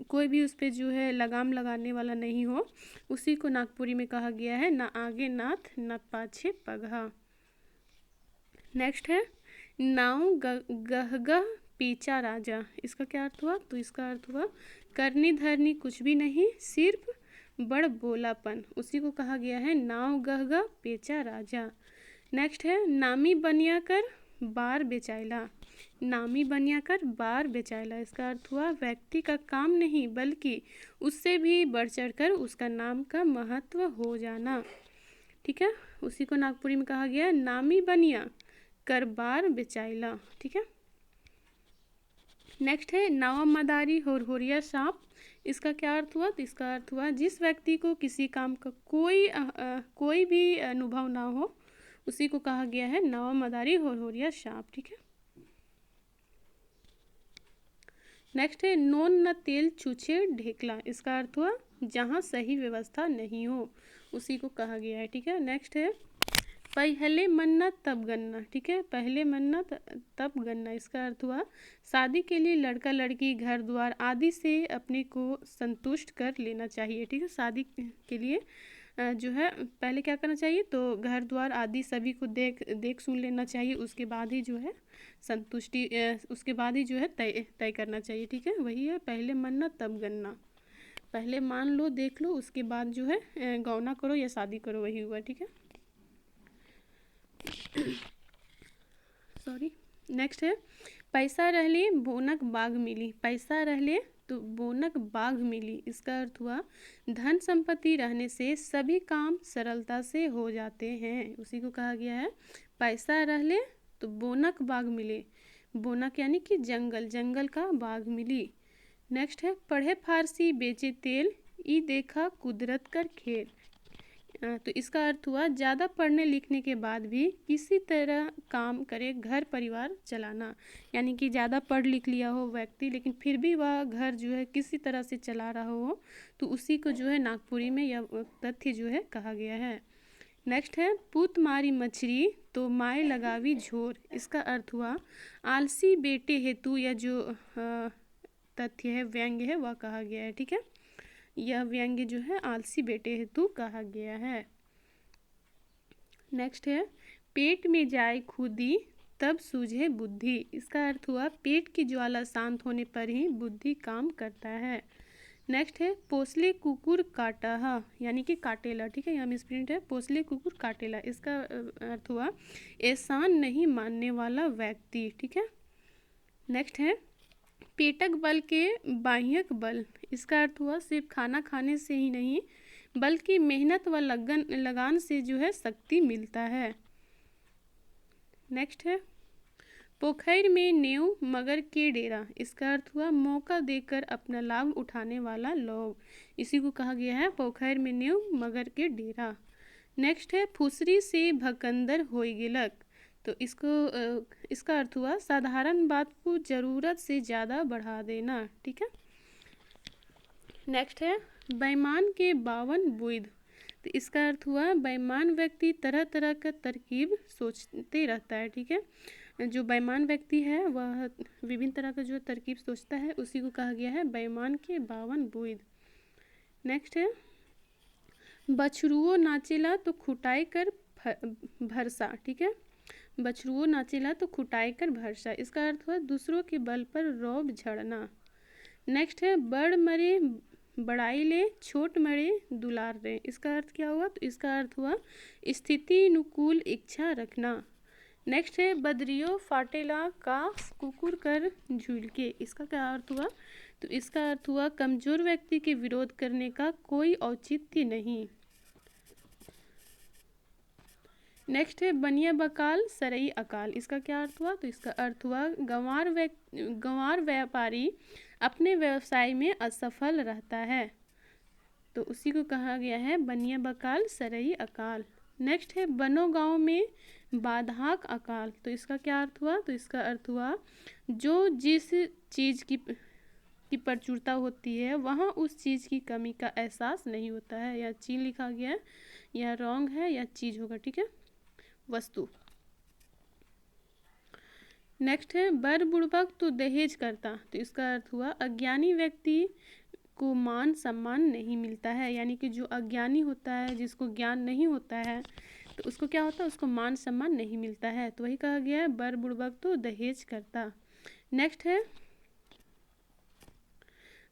कोई भी उस पर जो है लगाम लगाने वाला नहीं हो, उसी को नागपुरी में कहा गया है न आगे नाथ न पाछे पगहा। नेक्स्ट है नाव गहगह पीछा राजा। इसका क्या अर्थ हुआ? तो इसका अर्थ हुआ करनी धरनी कुछ भी नहीं, सिर्फ बड़ बोलापन। उसी को कहा गया है नाव गहगह पेचा राजा। नेक्स्ट है नामी बनिया कर बार बेचाइला। नामी बनिया कर बार बेचाइला। इसका अर्थ हुआ व्यक्ति का काम नहीं बल्कि उससे भी बढ़ चढ़ कर उसका नाम का महत्व हो जाना। ठीक है, उसी को नागपुरी में कहा गया नामी बनिया कर बार बेचाइला। ठीक है। नेक्स्ट है नावा मदारी होरिया सांप। इसका क्या अर्थ हुआ? तो इसका अर्थ हुआ जिस व्यक्ति को किसी काम का कोई भी अनुभव ना हो, उसी को कहा गया है नावा मदारी होरिया सांप। ठीक है। नेक्स्ट है नोन न तेल छूछे ढेकला। इसका अर्थ हुआ जहाँ सही व्यवस्था नहीं हो, उसी को कहा गया है। ठीक है। नेक्स्ट है पहले मन्ना तब गन्ना। ठीक है, पहले मन्ना तब गन्ना। इसका अर्थ हुआ शादी के लिए लड़का लड़की घर द्वार आदि से अपने को संतुष्ट कर लेना चाहिए। ठीक है, शादी के लिए जो है पहले क्या करना चाहिए? तो घर द्वार आदि सभी को देख सुन लेना चाहिए, उसके बाद ही जो है संतुष्टि, उसके बाद ही जो है तय करना चाहिए। ठीक है, वही है पहले मन्ना तब गन्ना। पहले मान लो, देख लो, उसके बाद जो है गौना करो या शादी करो, वही हुआ। ठीक है। सॉरी। नेक्स्ट है पैसा रहले बोनक बाग मिली। पैसा रहले तो बोनक बाग मिली। इसका अर्थ हुआ धन संपत्ति रहने से सभी काम सरलता से हो जाते हैं। उसी को कहा गया है पैसा रहले तो बोनक बाग मिले। बोनक यानी कि जंगल, जंगल का बाग मिली। नेक्स्ट है पढ़े फारसी बेचे तेल ई देखा कुदरत कर खेल। तो इसका अर्थ हुआ ज़्यादा पढ़ने लिखने के बाद भी किसी तरह काम करे घर परिवार चलाना, यानी कि ज़्यादा पढ़ लिख लिया हो व्यक्ति लेकिन फिर भी वह घर जो है किसी तरह से चला रहा हो, तो उसी को जो है नागपुरी में यह तथ्य जो है कहा गया है। नेक्स्ट है पूत मारी मछली तो माय लगावी झोर। इसका अर्थ हुआ आलसी बेटे हेतु यह जो तथ्य है व्यंग्य है वह कहा गया है। ठीक है, यह व्यंग्य जो है आलसी बेटे हेतु कहा गया है। नेक्स्ट है पेट में जाए खुदी तब सूझे बुद्धि। इसका अर्थ हुआ पेट की ज्वाला शांत होने पर ही बुद्धि काम करता है। नेक्स्ट है पोसले कुकुर काटा, यानी कि काटेला। ठीक है, यहाँ मिसप्रिंट है, पोसले कुकुर काटेला। इसका अर्थ हुआ एहसान नहीं मानने वाला व्यक्ति। ठीक है, नेक्स्ट है पेटक बल के बाह्यक बल। इसका अर्थ हुआ सिर्फ खाना खाने से ही नहीं बल्कि मेहनत व लगान से जो है शक्ति मिलता है। नेक्स्ट है पोखर में नेव मगर के डेरा। इसका अर्थ हुआ मौका देकर अपना लाभ उठाने वाला लोग, इसी को कहा गया है पोखर में नेव मगर के डेरा। नेक्स्ट है फुसरी से भकंदर होई गेलक। तो इसका अर्थ हुआ साधारण बात को ज़रूरत से ज़्यादा बढ़ा देना। ठीक है, नेक्स्ट है बेईमान के 52 बुध। तो इसका अर्थ हुआ बेईमान व्यक्ति तरह तरह का तरकीब सोचते रहता है। ठीक है, जो बेईमान व्यक्ति है वह विभिन्न तरह का जो तरकीब सोचता है उसी को कहा गया है बेईमान के 52 बुध। नेक्स्ट है बछरुओ नाचेला तो खुटाई कर भरसा। ठीक है, बछरुओ नाचेला तो खुटाई कर भरसा। इसका अर्थ हुआ दूसरों के बल पर रौब झड़ना। नेक्स्ट है बड़ मरे बड़ाई ले छोट मरे दुलार रे। इसका अर्थ क्या हुआ? तो इसका अर्थ हुआ स्थिति अनुकूल इच्छा रखना। नेक्स्ट है बदरियो फाटेला का कुकुर कर झूल के। इसका क्या अर्थ हुआ? तो इसका अर्थ हुआ कमजोर व्यक्ति के विरोध करने का कोई औचित्य नहीं। नेक्स्ट है बनिया बकाल सरई अकाल। इसका क्या अर्थ हुआ? तो इसका अर्थ हुआ गंवार व्यापारी अपने व्यवसाय में असफल रहता है, तो उसी को कहा गया है बनिया बकाल सरई अकाल। नेक्स्ट है बनो गांव में बाधाक अकाल। तो इसका क्या अर्थ हुआ? तो इसका अर्थ हुआ जो जिस चीज़ की प्रचुरता होती है वहाँ उस चीज़ की कमी का एहसास नहीं होता है। यह चीज लिखा गया है, यह रॉन्ग है, यह चीज़ होगा। ठीक है, वस्तु। नेक्स्ट है बर बुड़बक तो दहेज करता। तो इसका अर्थ हुआ अज्ञानी व्यक्ति को मान सम्मान नहीं मिलता है, यानी कि जो अज्ञानी होता है जिसको ज्ञान नहीं होता है तो उसको क्या होता है, उसको मान सम्मान नहीं मिलता है, तो वही कहा गया है बर बुड़बक तो दहेज करता। नेक्स्ट है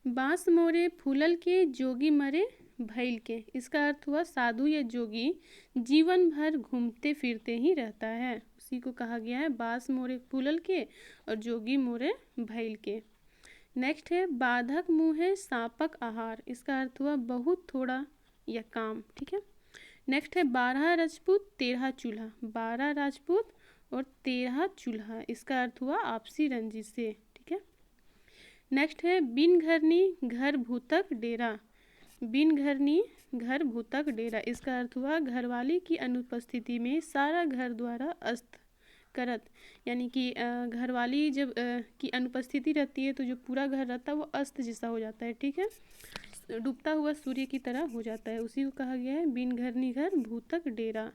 बांस मोरे फूलल के जोगी मरे भैल के। इसका अर्थ हुआ साधु या जोगी जीवन भर घूमते फिरते ही रहता है, उसी को कहा गया है बांस मोरे फूलल के और जोगी मोरे भैल के। नेक्स्ट है बाधक मुँह सांपक आहार। इसका अर्थ हुआ बहुत थोड़ा या काम। ठीक है, नेक्स्ट है 12 राजपूत 13 चूल्हा। 12 राजपूत और 13 चूल्हा, इसका अर्थ हुआ आपसी रंजिश से। ठीक है, नेक्स्ट है बिन घरनी घर भूतक डेरा। बिन घरनी घर भूतक डेरा, इसका अर्थ हुआ घरवाली की अनुपस्थिति में सारा घर द्वारा अस्त करत, यानी कि घरवाली जब की अनुपस्थिति रहती है तो जो पूरा घर रहता है वो अस्त जैसा हो जाता है। ठीक है, डूबता हुआ सूर्य की तरह हो जाता है, उसी को कहा गया है बिन घरनी घर भूतक डेरा।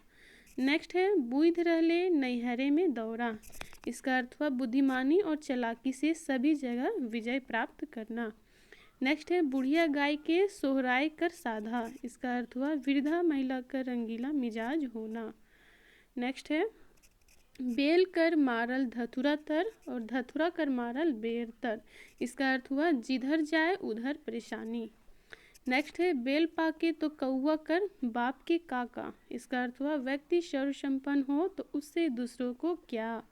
नेक्स्ट है बुध रहले नैहरे में दौरा। इसका अर्थ हुआ बुद्धिमानी और चालाकी से सभी जगह विजय प्राप्त करना। नेक्स्ट है बुढ़िया गाय के सोहराय कर साधा। इसका अर्थ हुआ वृद्धा महिला का रंगीला मिजाज होना। नेक्स्ट है बेल कर मारल धतुरा तर और धतुरा कर मारल बेर तर। इसका अर्थ हुआ जिधर जाए उधर परेशानी। नेक्स्ट है बेल पाके तो कौवा कर बाप के काका। इसका अर्थ हुआ व्यक्ति सर्वसंपन्न हो तो उससे दूसरों को क्या।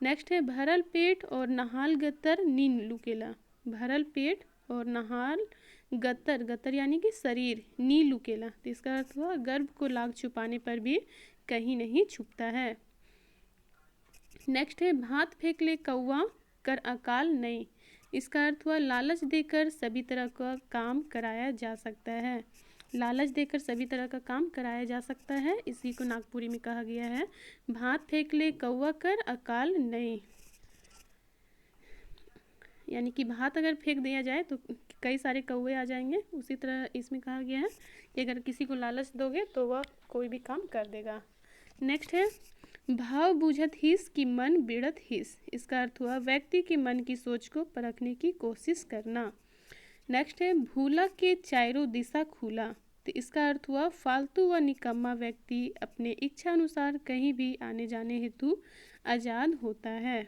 नेक्स्ट है भरल पेट और नहाल गतर नींद लुकेला। भरल पेट और नहाल गतर, गतर यानी कि शरीर, नी लुकेला, तो इसका अर्थ हुआ गर्भ को लाग छुपाने पर भी कहीं नहीं छुपता है। नेक्स्ट है भात फेंक ले कौवा कर अकाल नहीं। इसका अर्थ हुआ लालच देकर सभी तरह का काम कराया जा सकता है। लालच देकर सभी तरह का काम कराया जा सकता है, इसी को नागपुरी में कहा गया है। भात फेंक ले कौवा कर अकाल नहीं, यानी कि भात अगर फेंक दिया जाए तो कई सारे कौवे आ जाएंगे। उसी तरह इसमें कहा गया है कि अगर किसी को लालच दोगे तो वह कोई भी काम कर देगा। नेक्स्ट है भाव बूझत हिस कि मन बिड़त हिस, इसका अर्थ हुआ व्यक्ति के मन की सोच को परखने की कोशिश करना। नेक्स्ट है भूला के चारों दिशा खुला, तो इसका अर्थ हुआ फालतू व निकम्मा व्यक्ति अपने इच्छा अनुसार कहीं भी आने जाने हेतु आज़ाद होता है।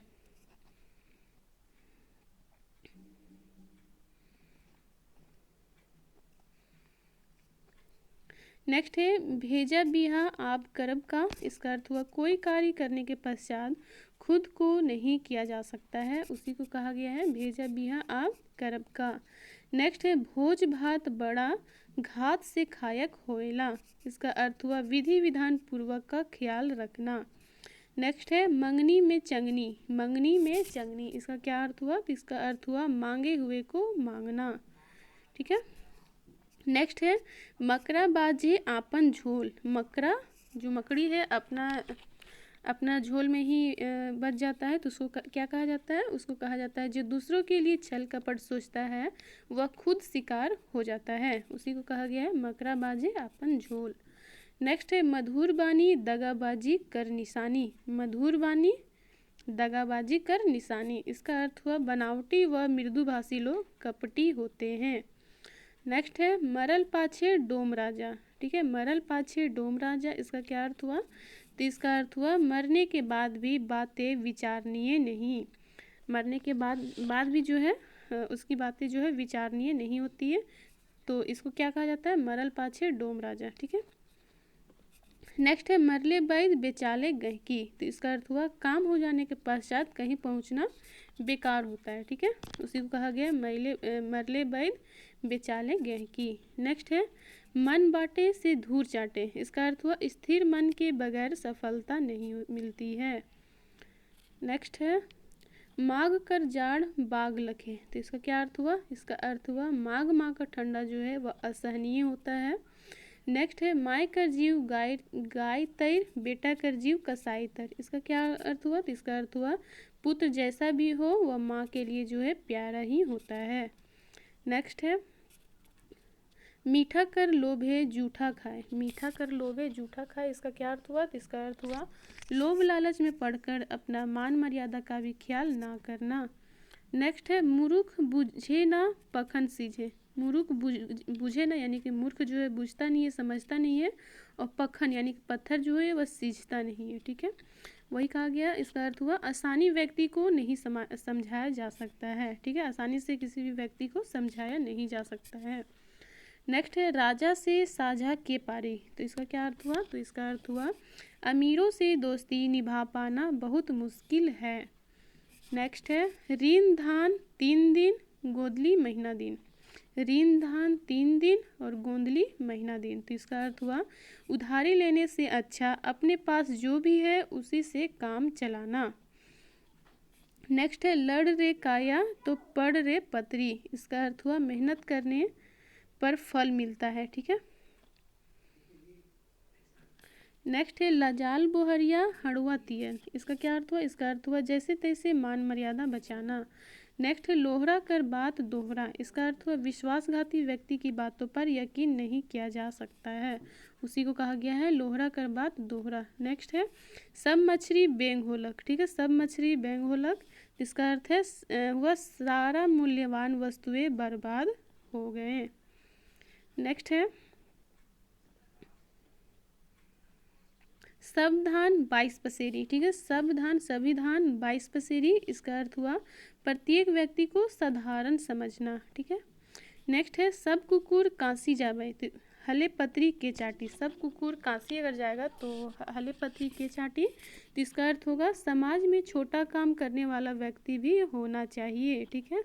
नेक्स्ट है भेजा बिहा आप करब का, इसका अर्थ हुआ कोई कार्य करने के पश्चात खुद को नहीं किया जा सकता है, उसी को कहा गया है भेजा बिहा आप करब का। नेक्स्ट है भोज भात बड़ा घात से खायक होएला, इसका अर्थ हुआ विधि विधान पूर्वक का ख्याल रखना। नेक्स्ट है मंगनी में चंगनी, मंगनी में चंगनी, इसका क्या अर्थ हुआ? इसका अर्थ हुआ मांगे हुए को मांगना। ठीक है। नेक्स्ट है मकरा बाजे आपन झोल, मकरा जो मकड़ी है अपना झोल में ही बच जाता है, तो उसको क्या कहा जाता है? उसको कहा जाता है जो दूसरों के लिए छल कपट सोचता है वह खुद शिकार हो जाता है, उसी को कहा गया है मकरा बाजे आपन झोल। नेक्स्ट है मधुर बानी दगाबाजी कर निशानी, मधुर बानी दगाबाजी कर निशानी, इसका अर्थ हुआ बनावटी व मृदुभाषी लोग कपटी होते हैं। नेक्स्ट है मरल पाछे डोम राजा, ठीक है, मरल पाछे डोम राजा, इसका क्या अर्थ हुआ? तो इसका अर्थ हुआ मरने के बाद भी बातें विचारणीय नहीं, मरने के बाद भी जो है उसकी बातें जो है विचारणीय नहीं होती है, तो इसको क्या कहा जाता है? मरल पाछे डोम राजा। ठीक है। नेक्स्ट है मरले बैद बेचाले गहकी, तो इसका अर्थ हुआ काम हो जाने के पश्चात कहीं पहुंचना बेकार होता है। ठीक है, उसी को कहा गया मरले बैद बेचाले गहकी। नेक्स्ट है मन बाटे से धूर चाटे, इसका अर्थ हुआ स्थिर मन के बगैर सफलता नहीं मिलती है। नेक्स्ट है माघ कर जाड़ बाग लखे, तो इसका क्या अर्थ हुआ? इसका अर्थ हुआ माघ माह का ठंडा जो है वह असहनीय होता है। नेक्स्ट है माय कर जीव गाय तैर बेटा कर जीव कसाई तर, इसका क्या अर्थ हुआ? तो इसका अर्थ हुआ पुत्र जैसा भी हो वह माँ के लिए जो है प्यारा ही होता है। नेक्स्ट है मीठा कर लोभे जूठा खाए, मीठा कर लोभे जूठा खाए, इसका क्या अर्थ हुआ? तो इसका अर्थ हुआ लोभ लालच में पड़कर अपना मान मर्यादा का भी ख्याल ना करना। नेक्स्ट है मूर्ख बुझे ना पखन सीझे, मूर्ख बुझे ना यानी कि मूर्ख जो है बुझता नहीं है, समझता नहीं है, और पखन यानी कि पत्थर जो है वह सीझता नहीं है। ठीक है, वही कहा गया। इसका अर्थ हुआ आसानी व्यक्ति को नहीं समझाया जा सकता है। ठीक है, आसानी से किसी भी व्यक्ति को समझाया नहीं जा सकता है। नेक्स्ट है राजा से साझा के पारी, तो इसका क्या अर्थ हुआ? तो इसका अर्थ हुआ अमीरों से दोस्ती निभा पाना बहुत मुश्किल है। नेक्स्ट है ऋण धान 3 दिन गोदली महीना दिन, ऋण धान 3 दिन और गोंदली महीना दिन, तो इसका अर्थ हुआ उधारी लेने से अच्छा अपने पास जो भी है उसी से काम चलाना। नेक्स्ट है लड़ रे काया तो पड़ रे पतरी, इसका अर्थ हुआ मेहनत करने पर फल मिलता है। ठीक है। नेक्स्ट है लजाल बोहरिया हड़ुआ तियर, इसका क्या अर्थ हुआ? इसका अर्थ हुआ जैसे तैसे मान मर्यादा बचाना। नेक्स्ट है लोहरा कर बात दोहरा, इसका अर्थ हुआ विश्वासघाती व्यक्ति की बातों पर यकीन नहीं किया जा सकता है, उसी को कहा गया है लोहरा कर बात दोहरा। नेक्स्ट है सब मछली बेंग होलक, ठीक है, सब मछली बेंग होलक, इसका अर्थ है वह सारा मूल्यवान वस्तुएं बर्बाद हो गए। नेक्स्ट है सब धान 22 पसेरी, ठीक है, सब धान सभी धान 22 पसेरी, इसका अर्थ हुआ प्रत्येक व्यक्ति को साधारण समझना। ठीक है। नेक्स्ट है सब कुकुर कांसी जावे, तो हले पत्री के चाटी, सब कुकुर कांसी अगर जाएगा तो हले पत्री के चाटी, तो इसका अर्थ होगा समाज में छोटा काम करने वाला व्यक्ति भी होना चाहिए। ठीक है।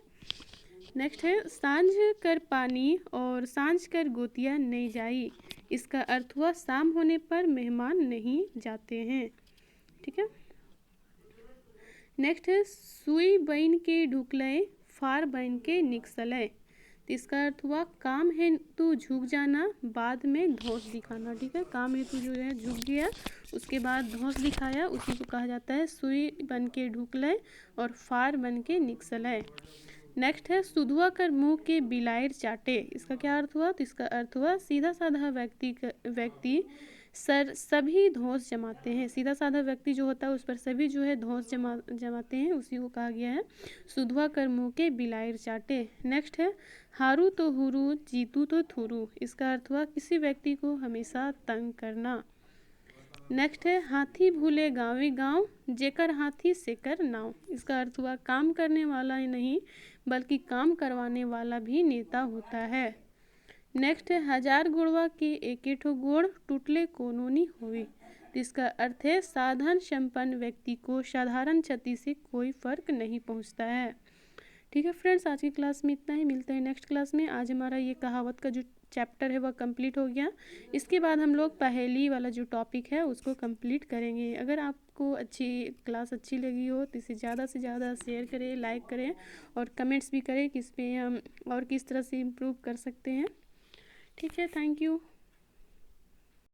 नेक्स्ट है सांझ कर पानी और सांझ कर गोतिया नहीं जाई, इसका अर्थ हुआ शाम होने पर मेहमान नहीं जाते हैं। ठीक है। नेक्स्ट है सुई बन के ढुकलय फार बन के निकसलय, तो इसका अर्थ हुआ काम हेतु झुक जाना, बाद में धौंस दिखाना। ठीक है, काम हेतु जो है झुक गया, उसके बाद धौंस दिखाया, उसी को कहा जाता है सुई बन के ढुकलय और फार बन के निकसलय। नेक्स्ट है सुधुआ कर मुंह के बिलायर चाटे। इसका क्या अर्थ हुआ? तो इसका अर्थ हुआ सीधा साधा व्यक्ति सभी धौंस जमाते हैं। सीधा साधा व्यक्ति जो होता है उस पर सभी जो है धौंस जमाते हैं, उसी को कहा गया है सुधुआ कर मुंह के बिलायर चाटे। नेक्स्ट है हारू तो हुरू, जीतू तो थुरू। इसका अर्थ हुआ किसी व्यक्ति को हमेशा तंग करना। नेक्स्ट है हाथी भूले गाँवे गाँव, जेकर हाथी सेकर नाव। इसका अर्थ हुआ काम करने वाला ही नहीं बल्कि काम करवाने वाला भी नेता होता है। नेक्स्ट है हजार गुणवा के एके ठो गोड़, टूटले कोनो नी होवे। तो इसका अर्थ है साधन संपन्न व्यक्ति को साधारण क्षति से कोई फर्क नहीं पहुंचता है। ठीक है फ्रेंड्स, आज की क्लास में इतना ही, मिलते हैं नेक्स्ट क्लास में। आज हमारा ये कहावत का जो चैप्टर है वह कंप्लीट हो गया। इसके बाद हम लोग पहेली वाला जो टॉपिक है उसको कंप्लीट करेंगे। अगर आपको क्लास अच्छी लगी हो तो इसे ज़्यादा से ज़्यादा शेयर करें, लाइक करें और कमेंट्स भी करें कि इस पर हम और किस तरह से इम्प्रूव कर सकते हैं। ठीक है, थैंक यू।